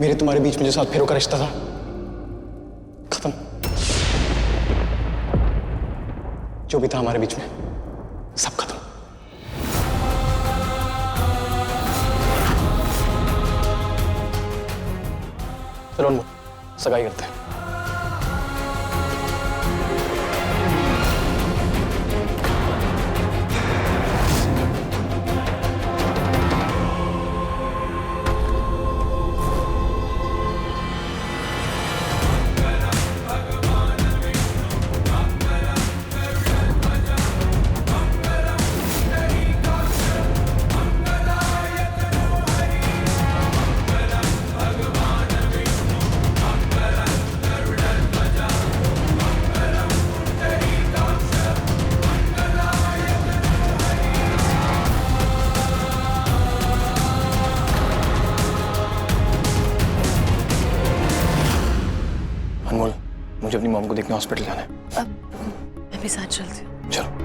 मेरे तुम्हारे बीच में जो साथ फेरों का रिश्ता था, खत्म। जो भी था हमारे बीच में, सब खत्म। चलो अनमोल, सगाई करते हैं। अनमोल, मुझे अपनी मॉम को देखने हॉस्पिटल जाना है। अब मैं भी साथ चलती हूँ। चलो।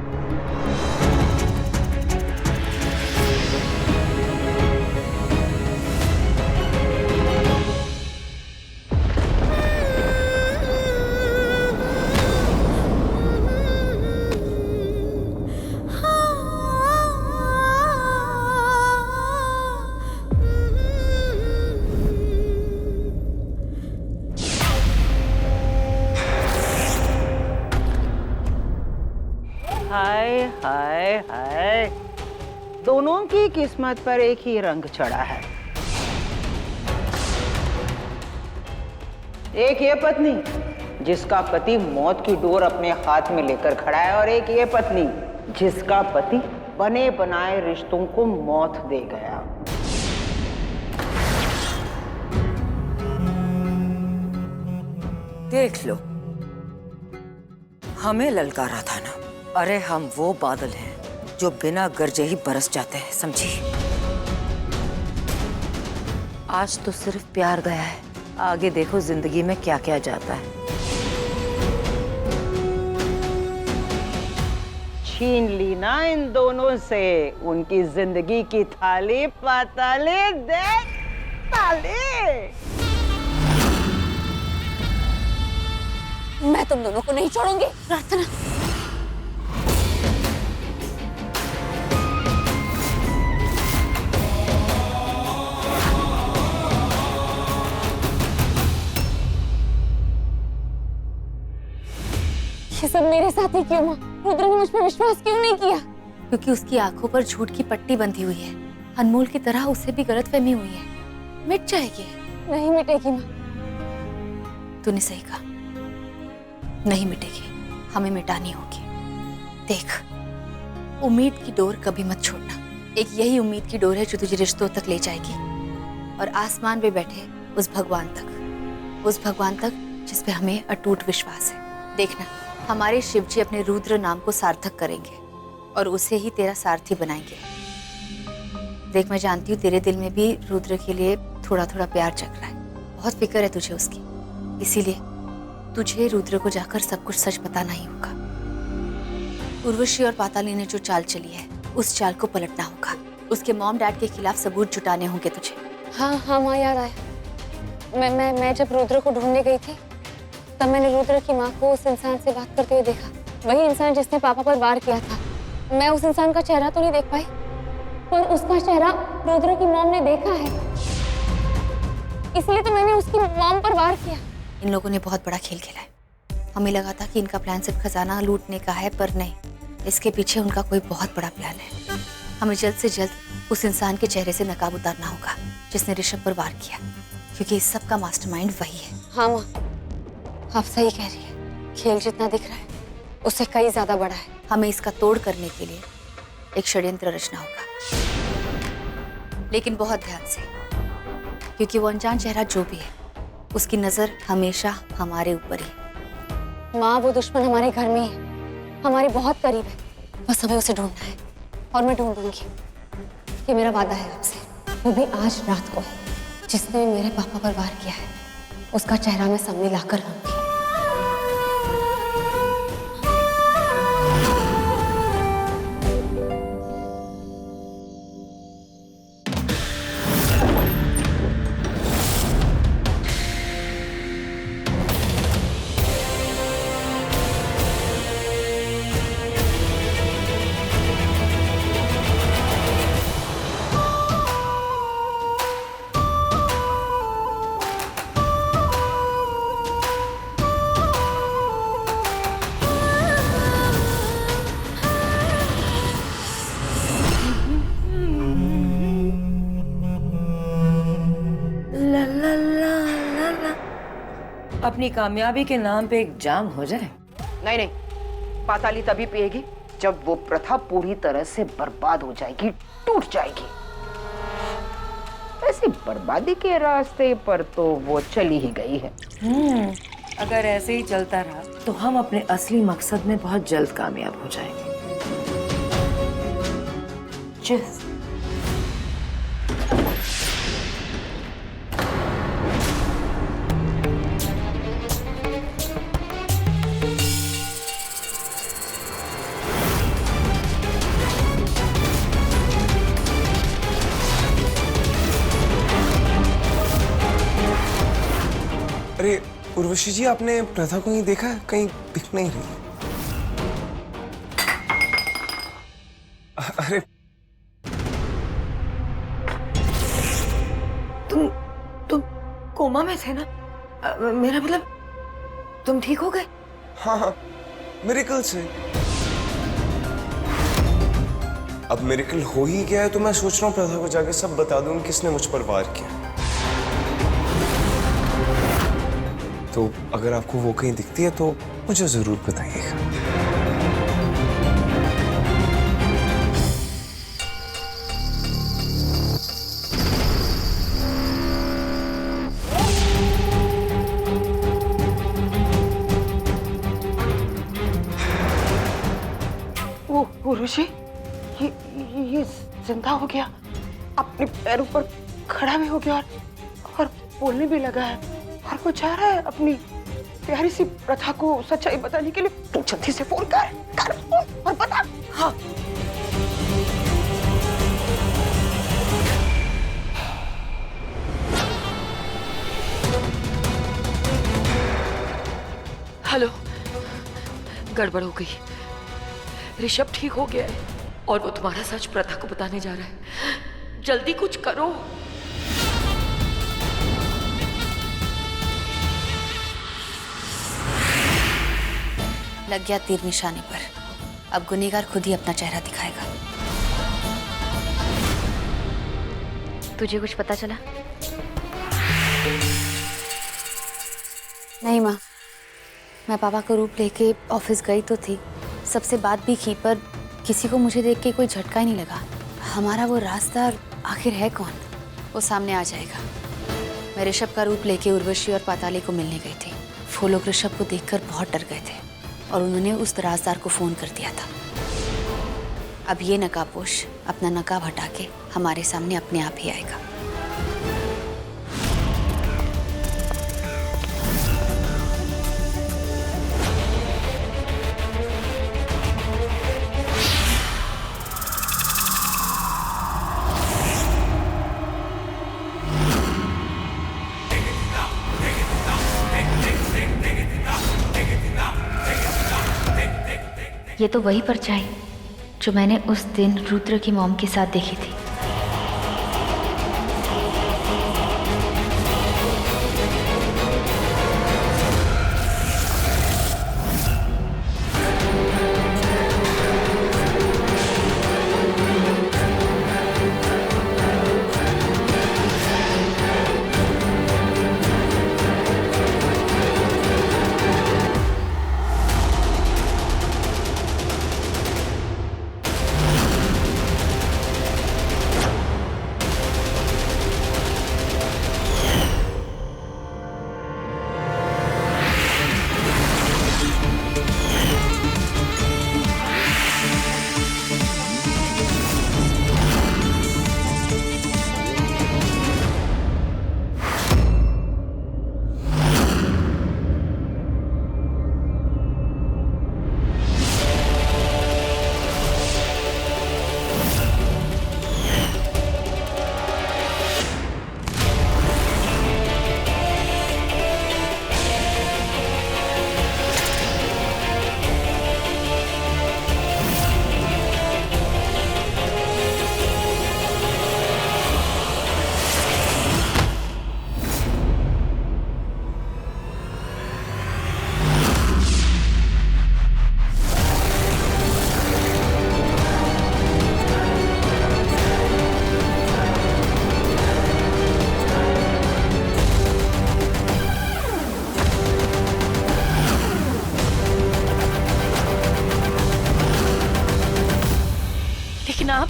हाय हाय हाय, दोनों की किस्मत पर एक ही रंग चढ़ा है। एक ये पत्नी जिसका पति मौत की डोर अपने हाथ में लेकर खड़ा है, और एक ये पत्नी जिसका पति बने बनाए रिश्तों को मौत दे गया। देख लो, हमें ललकारा था ना। अरे हम वो बादल हैं जो बिना गरजे ही बरस जाते हैं, समझी? आज तो सिर्फ प्यार गया है, आगे देखो जिंदगी में क्या क्या जाता है। छीन ली ना इन दोनों से उनकी जिंदगी की थाली, पाताली दे ताली। मैं तुम दोनों को नहीं छोड़ूंगी। प्रार्थना, ये सब मेरे साथ ही क्यों हुआ? रुद्र ने मुझ पर विश्वास क्यों नहीं किया? क्योंकि उसकी आंखों पर झूठ की पट्टी बंधी हुई है। अनमोल की तरह उसे भी गलतफहमी हुई है। मिट जाएगी। नहीं मिटेगी माँ। तूने सही कहा, नहीं मिटेगी, हमें मिटानी होगी। देख, उम्मीद की डोर कभी मत छोड़ना। एक यही उम्मीद की डोर है जो तुझे रिश्तों तक ले जाएगी, और आसमान पे बैठे उस भगवान तक जिस पे हमें अटूट विश्वास है। देखना, हमारे शिव जी अपने रुद्र नाम को सार्थक करेंगे और उसे ही तेरा सारथी बनाएंगे। देख, मैं जानती हूँ तेरे दिल में भी रुद्र के लिए थोड़ा थोड़ा प्यार जग रहा है, बहुत फिक्र है तुझे उसकी। इसीलिए तुझे रुद्र को जाकर सब कुछ सच बताना ही होगा। उर्वशी और पाताली ने जो चाल चली है, उस चाल को पलटना होगा। उसके मॉम डैड के खिलाफ सबूत जुटाने होंगे तुझे। हाँ हाँ माँ, याद आया। मैं जब रुद्र को ढूंढने गई थी, तब मैंने रुद्र की माँ को उस इंसान से बात करते हुए देखा। वही इंसान जिसने पापा पर वार किया था। मैं उस इंसान का चेहरा तो नहीं देख पाई, पर उसका चेहरा रुद्र की मॉम ने देखा है, इसलिए तो मैंने उसकी मॉम पर वार किया। इन लोगों ने बहुत बड़ा खेल खेला है। हमें लगा था कि इनका प्लान सिर्फ खजाना लूटने का है, पर नहीं, इसके पीछे उनका कोई बहुत बड़ा प्लान है। हमें जल्द से जल्द उस इंसान के चेहरे से नकाब उतारना होगा जिसने ऋषभ पर वार किया, क्योंकि इस सब का मास्टरमाइंड वही है। हाँ माँ, आप सही कह रही है। खेल जितना दिख रहा है उससे कई ज्यादा बड़ा है। हमें इसका तोड़ करने के लिए एक षड्यंत्र रचना होगा, लेकिन बहुत ध्यान से, क्योंकि वो अनजान चेहरा जो भी है, उसकी नजर हमेशा हमारे ऊपर ही। माँ, वो दुश्मन हमारे घर में ही है, हमारे बहुत करीब है। बस हमें उसे ढूंढना है, और मैं ढूंढूंगी। ये मेरा वादा है आपसे, वो भी आज रात को है। जिसने मेरे पापा पर वार किया है, उसका चेहरा मैं सामने लाकर लाऊंगी। अपनी कामयाबी के नाम पे एक जाम हो जाए। नहीं नहीं, पाताली तभी पिएगी जब वो प्रथा पूरी तरह से बर्बाद हो जाएगी, टूट जाएगी। ऐसी बर्बादी के रास्ते पर तो वो चली ही गई है। अगर ऐसे ही चलता रहा तो हम अपने असली मकसद में बहुत जल्द कामयाब हो जाएंगे। Cheers. अरे उर्वशी जी, आपने प्रथा को ही देखा है? कहीं दिख नहीं रही। अरे तुम कोमा में थे ना? मेरा मतलब तुम ठीक हो गए? हाँ हाँ, मिरेकल से। अब मिरेकल हो ही गया है तो मैं सोच रहा हूँ प्रथा को जाके सब बता दूं किसने मुझ पर वार किया। तो अगर आपको वो कहीं दिखती है तो मुझे जरूर बताइएगा। ऋषि, ये जिंदा हो गया, अपने पैरों पर खड़ा भी हो गया और बोलने भी लगा है, और वो चाह रहा है अपनी प्यारी सी प्रथा को सच्चाई बताने के लिए। तू जल्दी से फोन कर फोन और बता। हाँ। हेलो, गड़बड़ हो गई। ऋषभ ठीक हो गया है और वो तुम्हारा सच प्रथा को बताने जा रहा है। जल्दी कुछ करो। लग गया तीर निशाने पर। अब गुनहगार खुद ही अपना चेहरा दिखाएगा। तुझे कुछ पता चला? नहीं माँ, मैं पापा का रूप लेके ऑफिस गई तो थी, सबसे बात भी की, पर किसी को मुझे देख के कोई झटका ही नहीं लगा। हमारा वो रास्ता आखिर है कौन? वो सामने आ जाएगा। मैं ऋषभ का रूप लेके उर्वशी और पाताली को मिलने गई थी। वो लोग ऋषभ को देखकर बहुत डर गए थे और उन्होंने उस राजदार को फोन कर दिया था। अब ये नकाबपोश अपना नकाब हटा के हमारे सामने अपने आप ही आएगा। ये तो वही परछाई जो मैंने उस दिन रुद्र की मॉम के साथ देखी थी। आप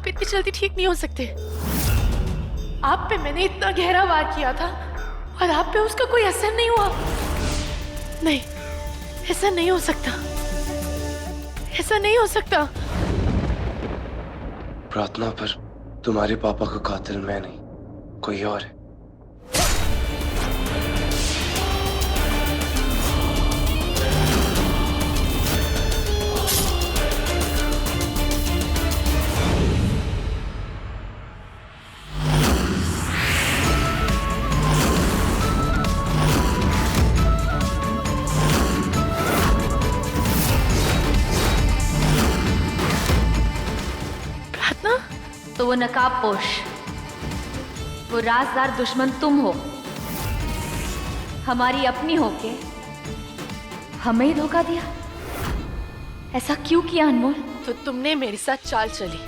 इतनी जल्दी ठीक नहीं हो सकते। आप पे मैंने इतना गहरा वार किया था और आप पे उसका कोई असर नहीं हुआ। नहीं, ऐसा नहीं हो सकता, ऐसा नहीं हो सकता। प्रार्थना, पर तुम्हारे पापा का कातिल मैं नहीं, कोई और है। तो वो नकाबपोश, वो राजदार दुश्मन तुम हो, हमारी अपनी होके हमें ही धोखा दिया। ऐसा क्यों किया अनमोल? तो तुमने मेरे साथ चाल चली,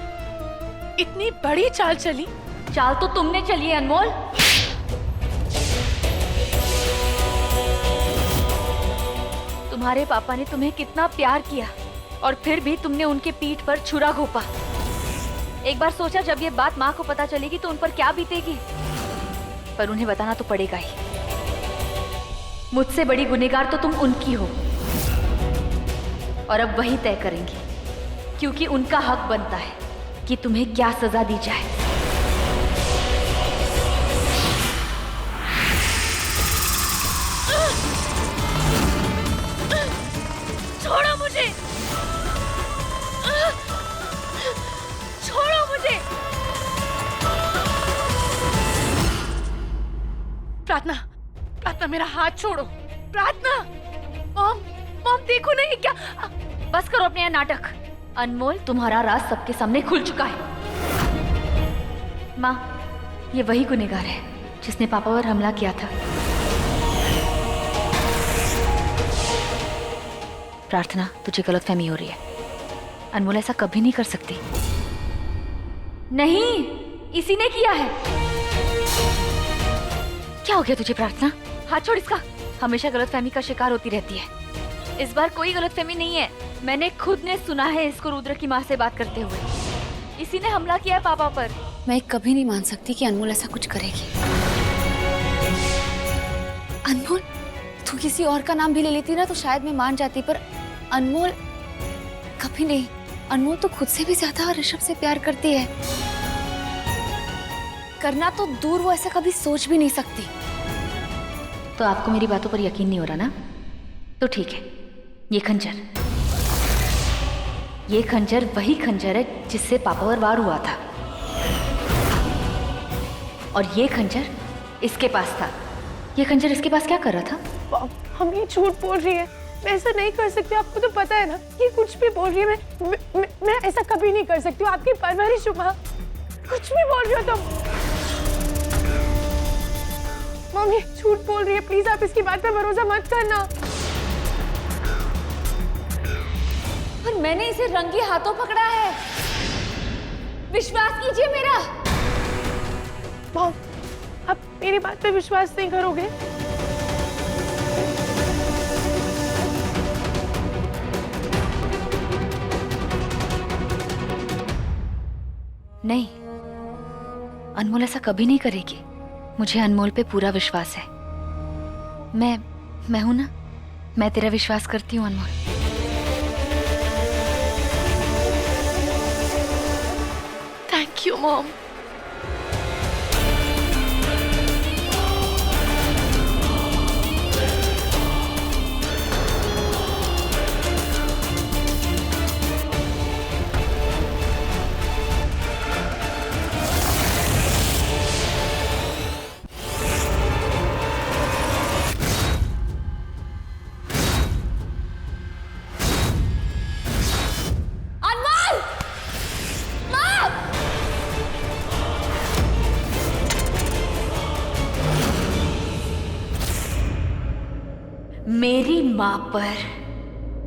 इतनी बड़ी चाल चली। चाल तो तुमने चली है अनमोल। तुम्हारे पापा ने तुम्हें कितना प्यार किया और फिर भी तुमने उनके पीठ पर छुरा घोंपा। एक बार सोचा जब ये बात माँ को पता चलेगी तो उन पर क्या बीतेगी, पर उन्हें बताना तो पड़ेगा ही। मुझसे बड़ी गुनहगार तो तुम उनकी हो और अब वही तय करेंगी, क्योंकि उनका हक बनता है कि तुम्हें क्या सजा दी जाए। छोड़ो मुझे, छोड़ो मुझे। प्रार्थना, मेरा हाथ छोड़ो। प्रार्थना, मॉम देखो ना ये क्या। बस करो अपने यहाँ नाटक। अनमोल, तुम्हारा राज सबके सामने खुल चुका है। माँ, ये वही गुनहगार है जिसने पापा पर हमला किया था। प्रार्थना, तुझे गलतफहमी हो रही है। अनमोल ऐसा कभी नहीं कर सकती। नहीं, इसी ने किया है। क्या हो गया तुझे प्रार्थना? हाथ छोड़ इसका। हमेशा गलतफहमी का शिकार होती रहती है। इस बार कोई गलतफहमी नहीं है। मैंने खुद ने सुना है इसको रुद्र की माँ से बात करते हुए। इसी ने हमला किया है पापा पर। मैं कभी नहीं मान सकती कि अनमोल ऐसा कुछ करेगी। अनमोल, तू किसी और का नाम भी ले लेती ना तो शायद मैं मान जाती, पर अनमोल कभी नहीं। अनमोल तो खुद से भी ज्यादा ऋषभ से प्यार करती है। करना तो दूर, वो ऐसा कभी सोच भी नहीं सकती। तो आपको मेरी बातों पर यकीन नहीं हो रहा ना? तो ठीक है, ये खंजर वही खंजर है जिससे पापा पर वार हुआ था, और ये खंजर इसके पास था। ये खंजर इसके पास क्या कर रहा था? हम ये झूठ बोल रही है, मैं ऐसा नहीं कर सकती। आपको तो पता है ना, ये कुछ भी बोल रही है। मैं ऐसा कभी नहीं कर सकती हूँ। आपकी परवरिश माँ, कुछ भी बोल रही हो तुम। मम्मी झूठ बोल रही है, प्लीज आप इसकी बात पे भरोसा मत करना। पर मैंने इसे रंगे हाथों पकड़ा है, विश्वास कीजिए मेरा। मॉम, आप मेरी बात पे विश्वास नहीं करोगे? नहीं, अनमोल ऐसा कभी नहीं करेगी। मुझे अनमोल पे पूरा विश्वास है। मैं हूं ना, मैं तेरा विश्वास करती हूँ अनमोल। Thank you mom. मेरी माँ पर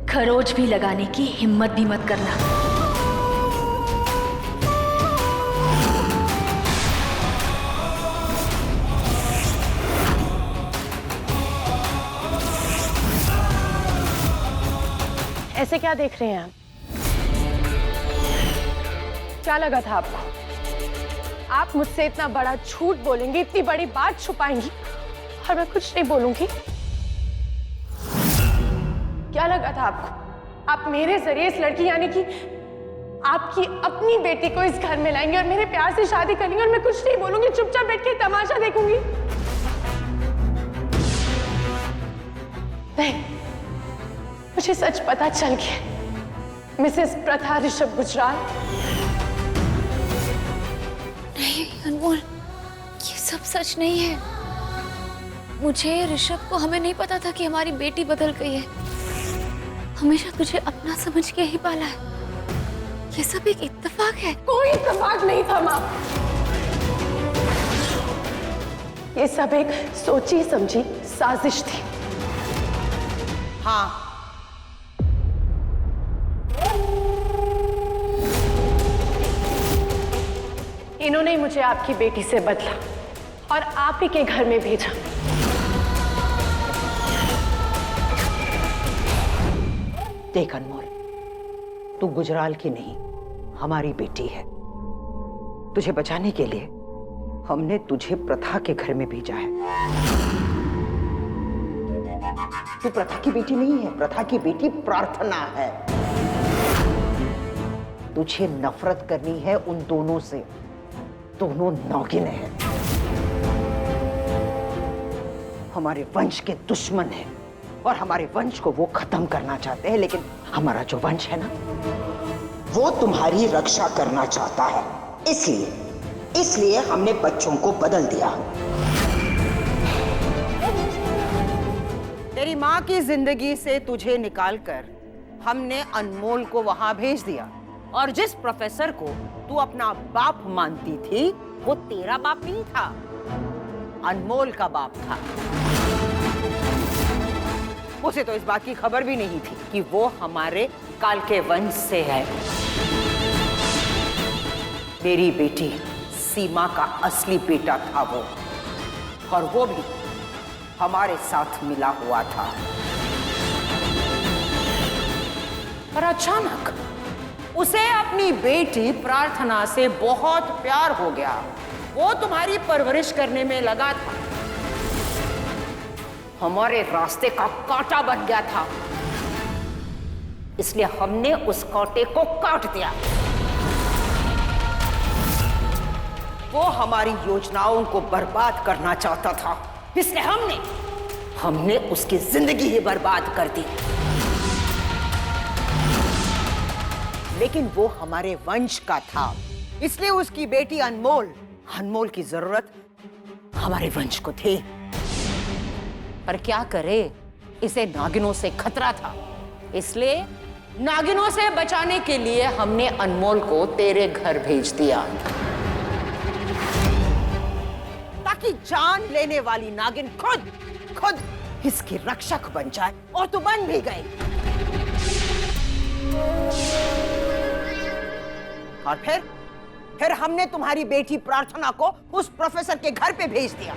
खरोच भी लगाने की हिम्मत भी मत करना। ऐसे क्या देख रहे हैं आप? क्या लगा था आपको? आप मुझसे इतना बड़ा झूठ बोलेंगे, इतनी बड़ी बात छुपाएंगी और मैं कुछ नहीं बोलूंगी? क्या लगा था आपको? आप मेरे जरिए इस लड़की यानी कि आपकी अपनी बेटी को इस घर में लाएंगे और मेरे प्यार से शादी करेंगे और मैं कुछ नहीं बोलूंगी, चुपचाप बैठ के तमाशा देखूंगी? नहीं, मुझे सच पता चल गया। मिसेस प्रथा ऋषभ गुजराल। नहीं अनमोल, ये सब सच नहीं है। मुझे ऋषभ को हमें नहीं पता था कि हमारी बेटी बदल गई है। हमेशा तुझे अपना समझ के ही पाला है। ये सब एक इत्तेफाक है। कोई इत्तेफाक नहीं था माँ, ये सब एक सोची समझी साजिश थी। हाँ, इन्होंने मुझे आपकी बेटी से बदला और आप ही के घर में भेजा। देख अनमोल, तू गुजराल की नहीं, हमारी बेटी है। तुझे बचाने के लिए हमने तुझे प्रथा के घर में भेजा है। तू प्रथा की बेटी नहीं है, प्रथा की बेटी प्रार्थना है। तुझे नफरत करनी है उन दोनों से। दोनों नौगिने हैं, हमारे वंश के दुश्मन हैं और हमारे वंश को वो खत्म करना चाहते हैं। लेकिन हमारा जो वंश है ना, वो तुम्हारी रक्षा करना चाहता है। इसलिए हमने बच्चों को बदल दिया। तेरी माँ की जिंदगी से तुझे निकालकर हमने अनमोल को वहां भेज दिया और जिस प्रोफेसर को तू अपना बाप मानती थी, वो तेरा बाप नहीं था, अनमोल का बाप था। उसे तो इस बात की खबर भी नहीं थी कि वो हमारे काल के वंश से है। मेरी बेटी सीमा का असली बेटा था वो, और वो भी हमारे साथ मिला हुआ था। पर अचानक उसे अपनी बेटी प्रार्थना से बहुत प्यार हो गया। वो तुम्हारी परवरिश करने में लगा था, हमारे रास्ते का कांटा बन गया था। इसलिए हमने उस कांटे को काट दिया। वो हमारी योजनाओं को बर्बाद करना चाहता था, इसलिए हमने उसकी जिंदगी ही बर्बाद कर दी। लेकिन वो हमारे वंश का था, इसलिए उसकी बेटी अनमोल की जरूरत हमारे वंश को थी। पर क्या करे, इसे नागिनों से खतरा था। इसलिए नागिनों से बचाने के लिए हमने अनमोल को तेरे घर भेज दिया, ताकि जान लेने वाली नागिन खुद इसकी रक्षक बन जाए। और तू बन भी गई। और फिर हमने तुम्हारी बेटी प्रार्थना को उस प्रोफेसर के घर पे भेज दिया।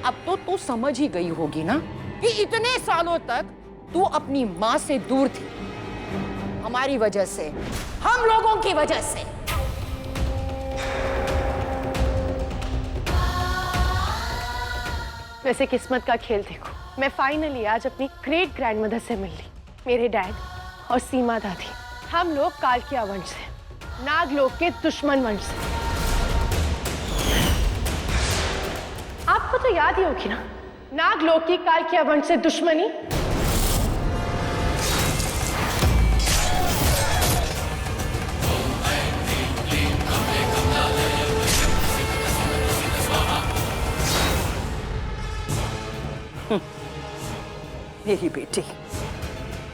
अब तो तू समझ ही गई होगी ना कि इतने सालों तक तू अपनी माँ से दूर थी, हमारी वजह से, हम लोगों की वजह से। वैसे किस्मत का खेल देखो, मैं फाइनली आज अपनी ग्रेट ग्रैंडमदर से मिल ली। मेरे डैड और सीमा दादी, हम लोग कालकिया वंश से, नागलोक के दुश्मन वंश से। आपको तो याद ही होगी ना, नागलोक की कालकिया वंश से दुश्मनी।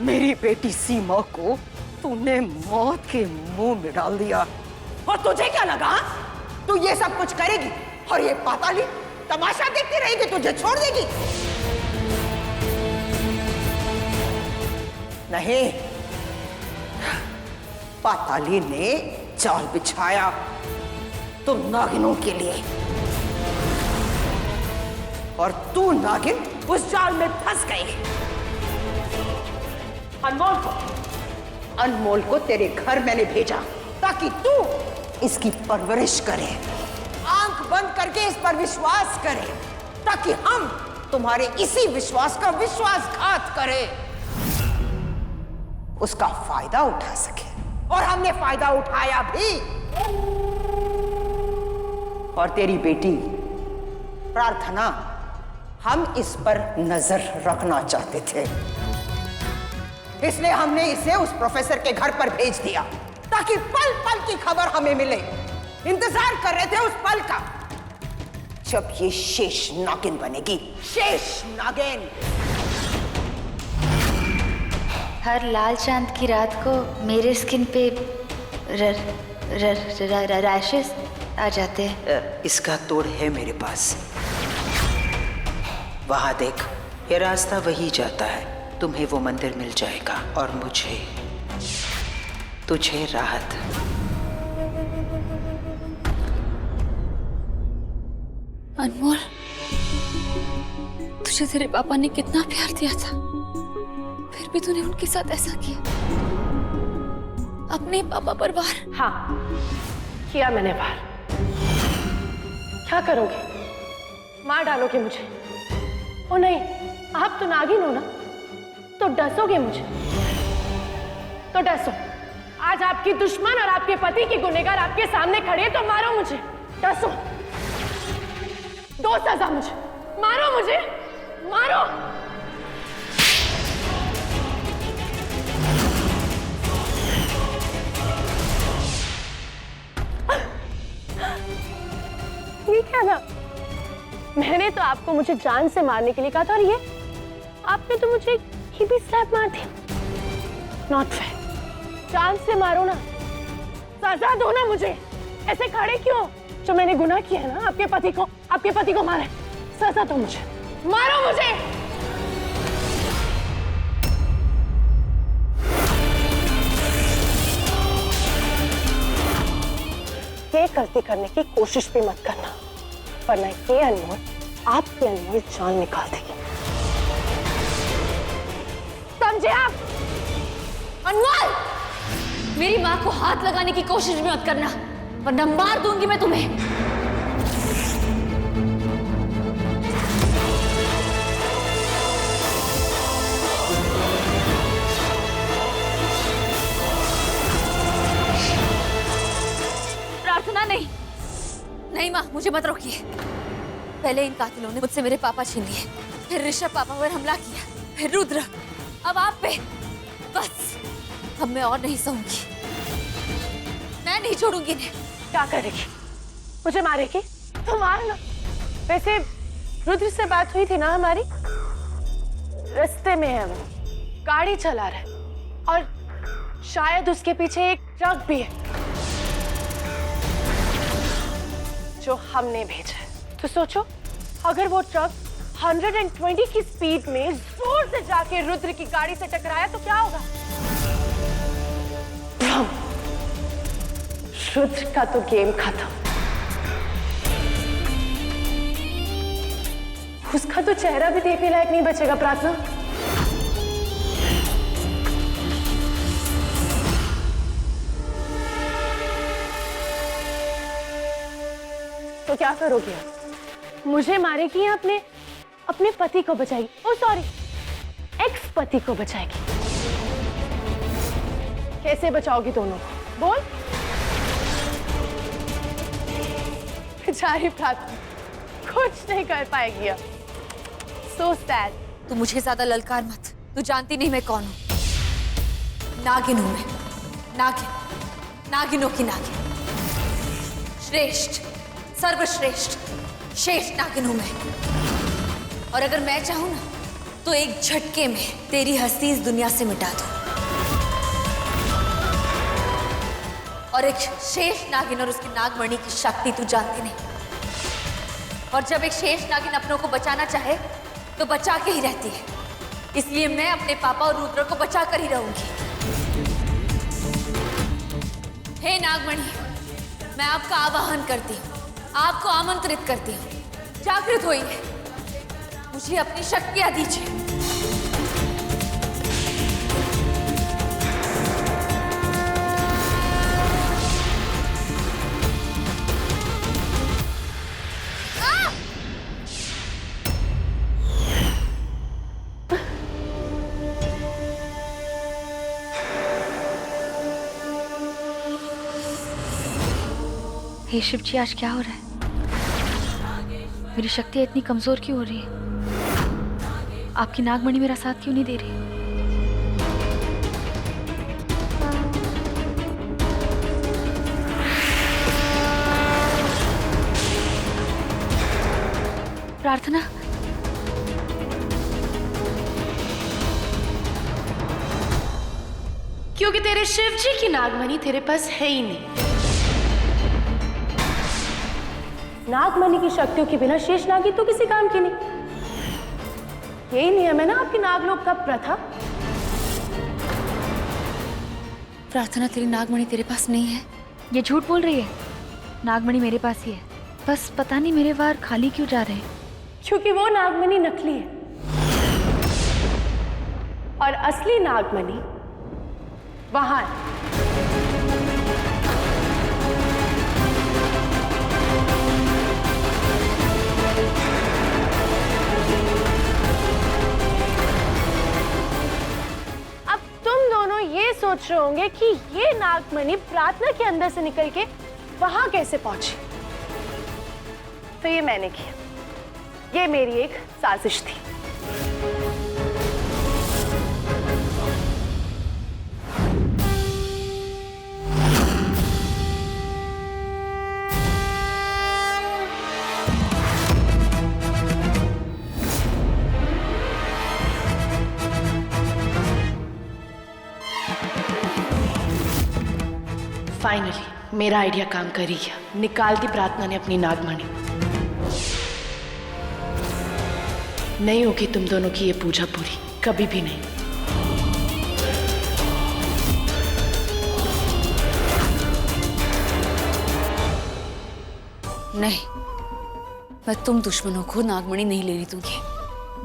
मेरी बेटी सीमा को तूने मौत के मुंह में डाल दिया। और तुझे क्या लगा, तू ये सब कुछ करेगी और ये पाताली तमाशा देखती रहेगी, तुझे छोड़ देगी? नहीं, पाताली ने जाल बिछाया तुम नागिनों के लिए, और तू नागिन उस जाल में फंस गई। अनमोल को तेरे घर मैंने भेजा ताकि तू इसकी परवरिश करे, आंख बंद करके इस पर विश्वास करे, ताकि हम तुम्हारे इसी विश्वास का विश्वासघात करें, उसका फायदा उठा सके। और हमने फायदा उठाया भी। और तेरी बेटी प्रार्थना, हम इस पर नजर रखना चाहते थे, इसलिए हमने इसे उस प्रोफेसर के घर पर भेज दिया ताकि पल पल की खबर हमें मिले। इंतजार कर रहे थे उस पल का जब ये शेष नागिन बनेगी। शेष नागिन। हर लाल चांद की रात को मेरे स्किन पे रैशेस आ जाते हैं। इसका तोड़ है मेरे पास, वहां देख, ये रास्ता वही जाता है। तुम्हें वो मंदिर मिल जाएगा और मुझे तुझे राहत। अनमोल, तुझे तेरे पापा ने कितना प्यार दिया था, फिर भी तूने उनके साथ ऐसा किया। अपने पापा पर वार। हाँ, किया मैंने वार। क्या करोगे? मार डालोगे मुझे? ओ नहीं, आप तो नागिन हो ना, तो डसोगे मुझे? तो डसो। आज आपकी दुश्मन और आपके पति की गुनहगार आपके सामने खड़े, तो मारो मुझे। डसो, दो सजा मुझे। मारो मुझे, मारो। ये क्या था? मैंने तो आपको मुझे जान से मारने के लिए कहा था, और ये आपने तो मुझे ही भी स्लैप मार दिया। Not fair. जान से मारो ना, सजा दो ना मुझे। ऐसे खड़े क्यों? जो मैंने गुनाह किया है ना, आपके पति को मारा है, सजा दो मुझे। मारो मुझे। ये गलती करने की कोशिश भी मत करना, वरना ये अनमोल आपकी अनमोल जान निकाल देगी। समझे आप? अनमोल, मेरी माँ को हाथ लगाने की कोशिश भी मत करना, वरना मार दूंगी मैं तुम्हें। प्रार्थना, नहीं नहीं माँ, मुझे मत रोकिए। पहले इन कातिलों ने मुझसे मेरे पापा छीन लिए, फिर ऋषभ पापा पर हमला किया, फिर रुद्र, अब आप पे। बस अब मैं और नहीं सहूंगी, मैं नहीं छोड़ूंगी इन्हें। क्या करेगी? मुझे मारेगी? तो मारना। वैसे रुद्र से बात हुई थी ना हमारी, रास्ते में है वो, गाड़ी चला रहा है, और शायद उसके पीछे एक ट्रक भी है जो हमने भेजा है। तो सोचो, अगर वो ट्रक 120 की स्पीड में जोर से जाके रुद्र की गाड़ी से टकराया तो क्या होगा? रुद्र का तो गेम खत्म। उसका तो चेहरा भी देखने लायक नहीं बचेगा। प्रार्थना, तो क्या करोगे आप? मुझे मारेगी या अपने पति को बचाएगी? ओ सॉरी, एक्स पति को बचाएगी। कैसे बचाओगी दोनों को? बोल। बेचारी प्रार्थना कुछ नहीं कर पाएगी अब। So sad। तू मुझे ज्यादा ललकार मत, तू जानती नहीं मैं कौन हूं। नागिन हूं मैं, नागिन, नागिनों की नागिन, श्रेष्ठ, सर्वश्रेष्ठ, शेष नागिन हूं मैं। और अगर मैं चाहूं ना, तो एक झटके में तेरी हस्ती इस दुनिया से मिटा दूं। और एक शेष नागिन और उसकी नागमणि की शक्ति तू जानती नहीं। और जब एक शेष नागिन अपनों को बचाना चाहे तो बचा के ही रहती है, इसलिए मैं अपने पापा और रुद्र को बचा कर ही रहूंगी। हे नागमणि, मैं आपका आवाहन करती हूँ, आपको आमंत्रित करती हूँ, जागृत होइए, मुझे अपनी शक्तियां दीजिए। हे शिव जी, आज क्या हो रहा है? मेरी शक्ति इतनी कमजोर क्यों हो रही है? आपकी नागमणि मेरा साथ क्यों नहीं दे रही? प्रार्थना, क्योंकि तेरे शिव जी की नागमणि तेरे पास है ही नहीं। नागमणि की शक्तियों के बिना शेष नागी तो किसी काम की नहीं। यही नियम है ना आपकी नागलोक का प्रथा। प्रार्थना, तेरी नागमणि तेरे पास नहीं है। ये झूठ बोल रही है। नागमणि मेरे पास ही है, बस पता नहीं मेरे वार खाली क्यों जा रहे हैं। क्योंकि वो नागमणि नकली है और असली नागमणि वहां है। अब तुम दोनों ये सोच रहे होंगे कि ये नागमणि प्रार्थना के अंदर से निकल के वहां कैसे पहुंची। तो ये मैंने किया। ये मेरी एक साजिश थी। फाइनली मेरा आइडिया काम कर ही गया। निकाल दी प्रार्थना ने अपनी नागमणि। नहीं होगी तुम दोनों की ये पूजा पूरी, कभी भी नहीं। नहीं, मैं तुम दुश्मनों को नागमणि नहीं लेने दूंगी।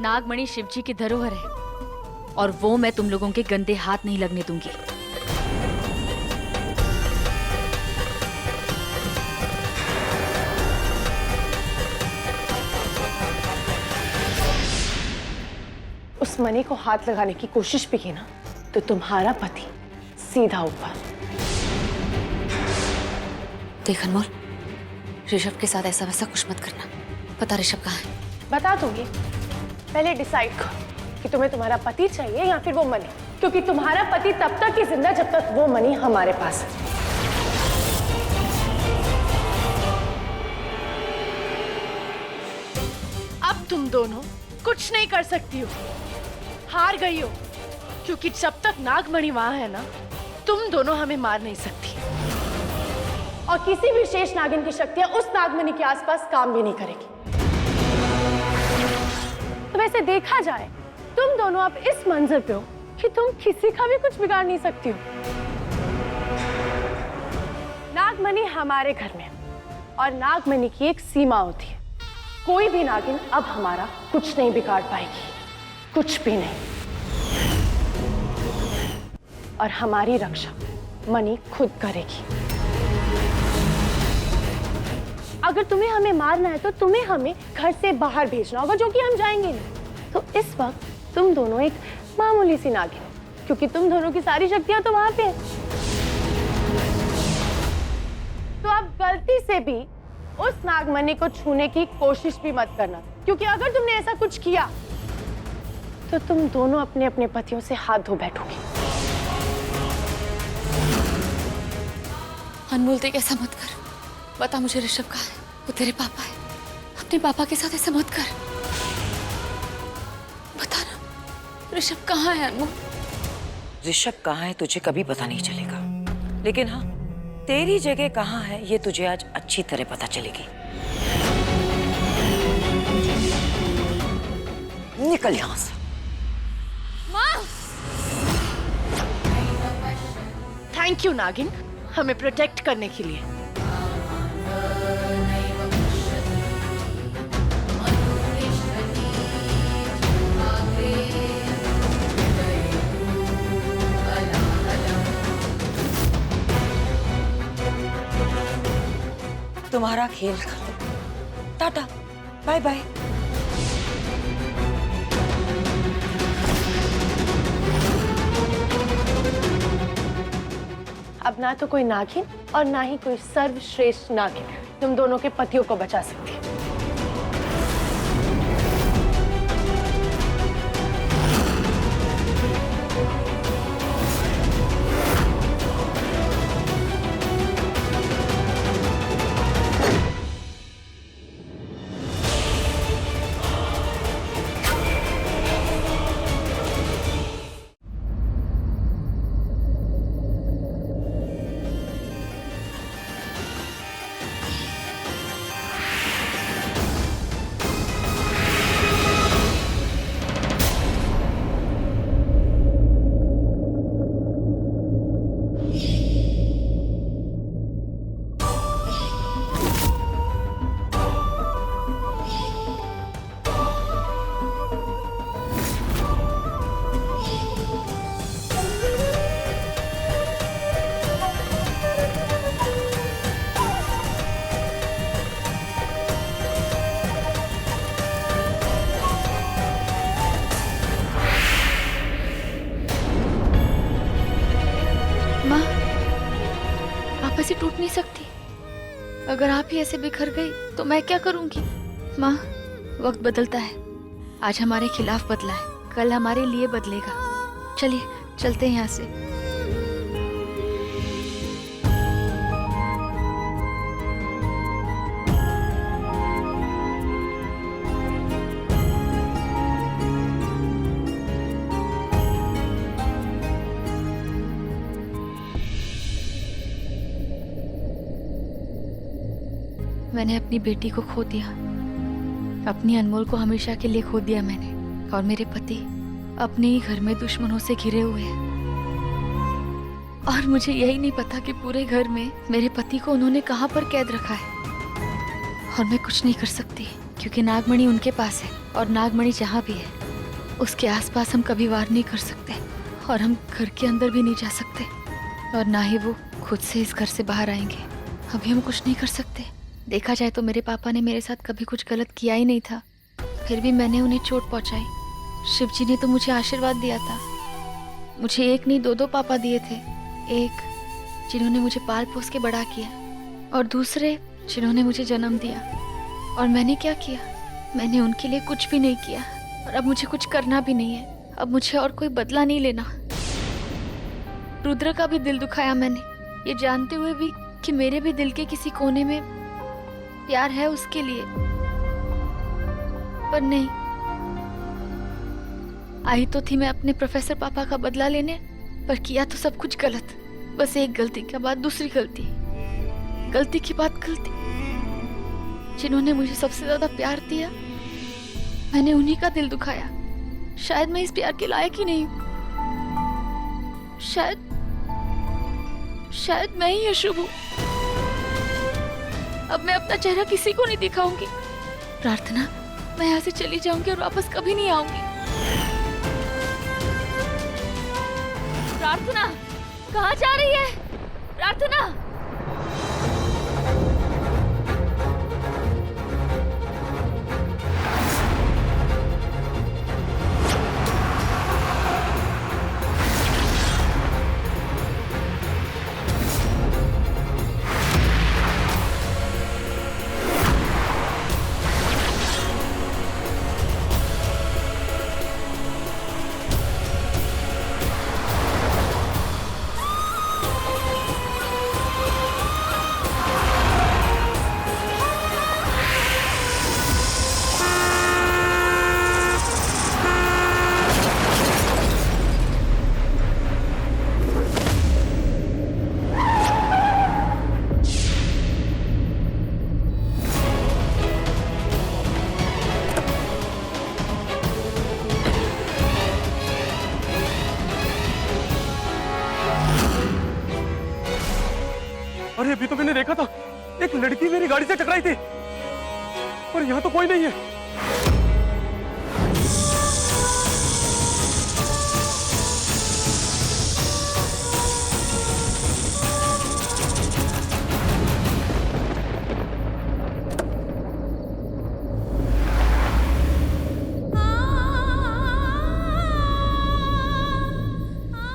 नागमणि शिव जी की धरोहर है और वो मैं तुम लोगों के गंदे हाथ नहीं लगने दूंगी। उस मणि को हाथ लगाने की कोशिश भी की ना तो तुम्हारा पति सीधा ऊपर। देख अनमोल, ऋषभ के साथ ऐसा वैसा कुछ मत करना। पता ऋषभ कहाँ है? बता दूंगी। पहले डिसाइड करो कि तुम्हें तुम्हारा पति चाहिए या फिर वो मणि, क्योंकि तुम्हारा पति तब तक ही जिंदा जब तक वो मणि हमारे पास है। अब तुम दोनों कुछ नहीं कर सकती हो, हार गई हो, क्योंकि जब तक नागमणि वहां है ना, तुम दोनों हमें मार नहीं सकती। और किसी भी शेष नागिन की शक्तियां उस नागमणि के आसपास काम भी नहीं करेगी। तो वैसे देखा जाए तुम दोनों अब इस मंजर पे हो कि तुम किसी का भी कुछ बिगाड़ नहीं सकती हो। नागमणि हमारे घर में और नागमणि की एक सीमा होती है। कोई भी नागिन अब हमारा कुछ नहीं बिगाड़ पाएगी, कुछ भी नहीं। और हमारी रक्षा मणि खुद करेगी। अगर तुम्हें हमें मारना है तो तुम्हें हमें घर से बाहर भेजना होगा, जो कि हम जाएंगे नहीं। तो इस वक्त तुम दोनों एक मामूली सी नागिन, क्योंकि तुम दोनों की सारी शक्तियां तो वहां पे है। तो आप गलती से भी उस नागमणि को छूने की कोशिश भी मत करना, क्योंकि अगर तुमने ऐसा कुछ किया तो तुम दोनों अपने अपने पतियों से हाथ धो बैठोगे। अनमोल, देख ऐसा मत कर। बता मुझे ऋषभ कहाँ है? वो तेरे पापा है। अपने पापा के साथ ऐसा मत कर। बता ना, ऋषभ कहाँ है अनमोल? ऋषभ कहाँ है तुझे कभी पता नहीं चलेगा, लेकिन हाँ, तेरी जगह कहाँ है ये तुझे आज अच्छी तरह पता चलेगी। निकल यहां से। माँ! थैंक यू नागिन, हमें प्रोटेक्ट करने के लिए। तुम्हारा खेल खत्म। Tata, bye bye. अब ना तो कोई नागिन और ना ही कोई सर्वश्रेष्ठ नागिन तुम दोनों के पतियों को बचा सकती है। माँ, आप ऐसे टूट नहीं सकती। अगर आप ही ऐसे बिखर गई तो मैं क्या करूंगी? माँ, वक्त बदलता है। आज हमारे खिलाफ बदला है, कल हमारे लिए बदलेगा। चलिए चलते हैं यहाँ से। मैंने अपनी बेटी को खो दिया, अपनी अनमोल को हमेशा के लिए खो दिया मैंने। और मेरे पति अपने ही घर में दुश्मनों से घिरे हुए हैं। और मुझे यही नहीं पता कि पूरे घर में मेरे पति को उन्होंने कहाँ पर कैद रखा है। और मैं कुछ नहीं कर सकती क्योंकि नागमणि उनके पास है, और नागमणि जहाँ भी है उसके आसपास हम कभी वार नहीं कर सकते, और हम घर के अंदर भी नहीं जा सकते, और ना ही वो खुद से इस घर से बाहर आएंगे। अभी हम कुछ नहीं कर सकते। देखा जाए तो मेरे पापा ने मेरे साथ कभी कुछ गलत किया ही नहीं था, फिर भी मैंने उन्हें चोट पहुंचाई। शिव जी ने तो मुझे आशीर्वाद दिया था। मुझे एक नहीं दो पापा दिए थे। एक जिन्होंने मुझे पाल पोस के बड़ा किया, और दूसरे जिन्होंने मुझे जन्म दिया। और मैंने क्या किया? मैंने उनके लिए कुछ भी नहीं किया, और अब मुझे कुछ करना भी नहीं है। अब मुझे और कोई बदला नहीं लेना। रुद्र का भी दिल दुखाया मैंने, ये जानते हुए भी कि मेरे भी दिल के किसी कोने में प्यार है उसके लिए। पर नहीं, आई तो थी मैं अपने प्रोफेसर पापा का बदला लेने, पर किया तो सब कुछ गलत। बस एक गलती के बाद दूसरी गलती, गलती के बाद गलती। जिन्होंने मुझे सबसे ज्यादा प्यार दिया, मैंने उन्हीं का दिल दुखाया। शायद मैं इस प्यार के लायक ही नहीं हूँ। शायद मैं ही अशुभ हूँ। अब मैं अपना चेहरा किसी को नहीं दिखाऊंगी। प्रार्थना, मैं यहाँ से चली जाऊंगी और वापस कभी नहीं आऊंगी। प्रार्थना, कहाँ जा रही है? प्रार्थना! अरे अभी तो मैंने देखा था, एक लड़की मेरी गाड़ी से टकराई थी, पर यहाँ तो कोई नहीं है।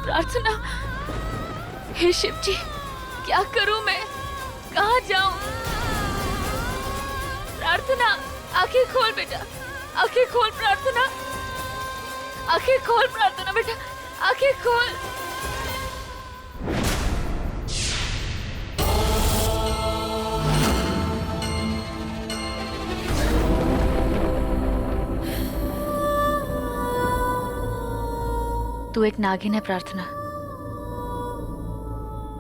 प्रार्थना, हे शिव जी, क्या करूं मैं? कहाँ जाऊं? प्रार्थना, आंखें खोल बेटा, आंखें खोल प्रार्थना, आंखें खोल प्रार्थना बेटा, आंखें खोल। तू एक नागिन है प्रार्थना,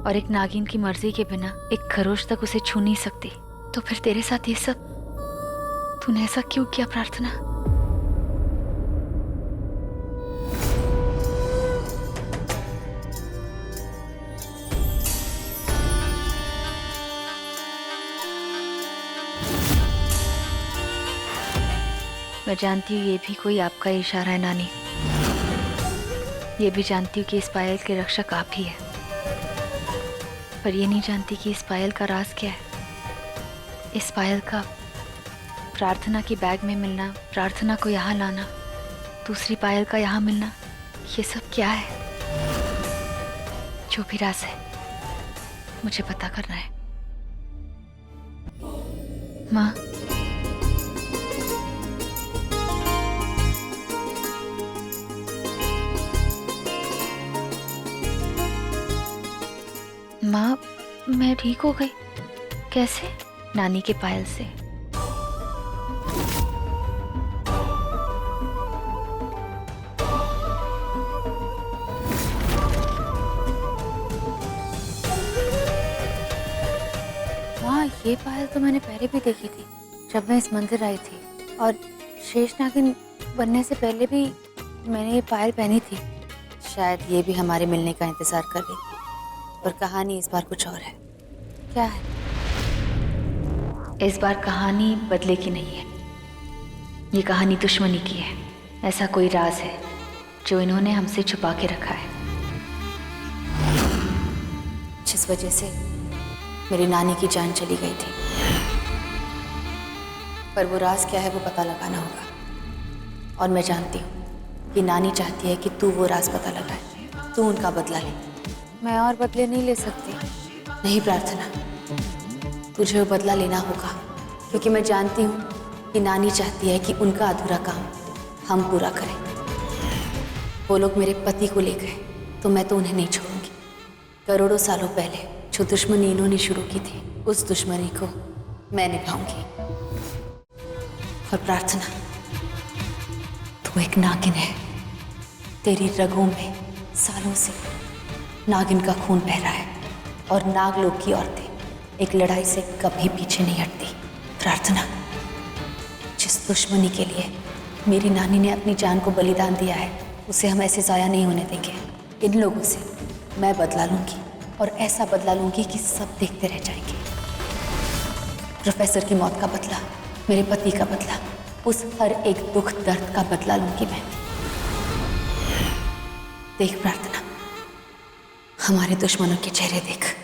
और एक नागिन की मर्जी के बिना एक खरोश तक उसे छू नहीं सकती। तो फिर तेरे साथ ये सब तूने ऐसा क्यों किया प्रार्थना? मैं जानती हूँ ये भी कोई आपका इशारा है नानी। ये भी जानती हूँ कि इस पायल के रक्षक आप ही है, पर ये नहीं जानती कि इस पायल का राज क्या है। इस पायल का प्रार्थना की बैग में मिलना, प्रार्थना को यहाँ लाना, दूसरी पायल का यहाँ मिलना, ये सब क्या है? जो भी राज है मुझे पता करना है। माँ, माँ, मैं ठीक हो गई। कैसे? नानी के पायल से। माँ, ये पायल तो मैंने पहले भी देखी थी जब मैं इस मंदिर आई थी, और शेष नागिन बनने से पहले भी मैंने ये पायल पहनी थी। शायद ये भी हमारे मिलने का इंतजार कर रही थी, पर कहानी इस बार कुछ और है। क्या है? इस बार कहानी बदले की नहीं है, ये कहानी दुश्मनी की है। ऐसा कोई राज है जो इन्होंने हमसे छुपा के रखा है, जिस वजह से मेरी नानी की जान चली गई थी। पर वो राज क्या है वो पता लगाना होगा, और मैं जानती हूँ कि नानी चाहती है कि तू वो राज पता लगाए, तू उनका बदला ले। मैं और बदले नहीं ले सकती। नहीं प्रार्थना, तुझे वो बदला लेना होगा, क्योंकि मैं जानती हूँ कि नानी चाहती है कि उनका अधूरा काम हम पूरा करें। वो लोग मेरे पति को ले गए तो मैं तो उन्हें नहीं छोड़ूंगी। करोड़ों सालों पहले जो दुश्मनी इन्होंने शुरू की थी, उस दुश्मनी को मैं निभाऊंगी। और प्रार्थना, तू एक नागिन है, तेरी रगों में सालों से नागिन का खून बह रहा है, और नागलोक की औरतें एक लड़ाई से कभी पीछे नहीं हटती। प्रार्थना, जिस दुश्मनी के लिए मेरी नानी ने अपनी जान को बलिदान दिया है, उसे हम ऐसे ज़ाया नहीं होने देंगे। इन लोगों से मैं बदला लूंगी, और ऐसा बदला लूंगी कि सब देखते रह जाएंगे। प्रोफेसर की मौत का बदला, मेरे पति का बदला, उस हर एक दुख दर्द का बदला लूंगी मैं। देख प्रार्थना, हमारे दुश्मनों के चेहरे देख।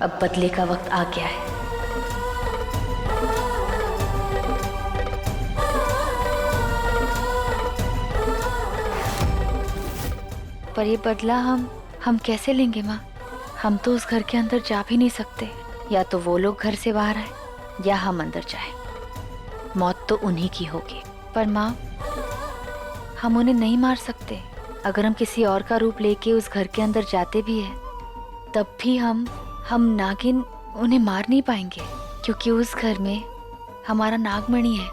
अब बदले का वक्त आ गया है। पर ये बदला हम कैसे लेंगे माँ? हम तो उस घर के अंदर जा भी नहीं सकते। या तो वो लोग घर से बाहर आए, या हम अंदर जाए। मौत तो उन्हीं की होगी। पर माँ, हम उन्हें नहीं मार सकते। अगर हम किसी और का रूप लेके उस घर के अंदर जाते भी हैं, तब भी हम नागिन उन्हें मार नहीं पाएंगे, क्योंकि उस घर में हमारा नागमणि है।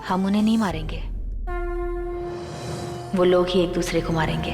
हम उन्हें नहीं मारेंगे, वो लोग ही एक दूसरे को मारेंगे।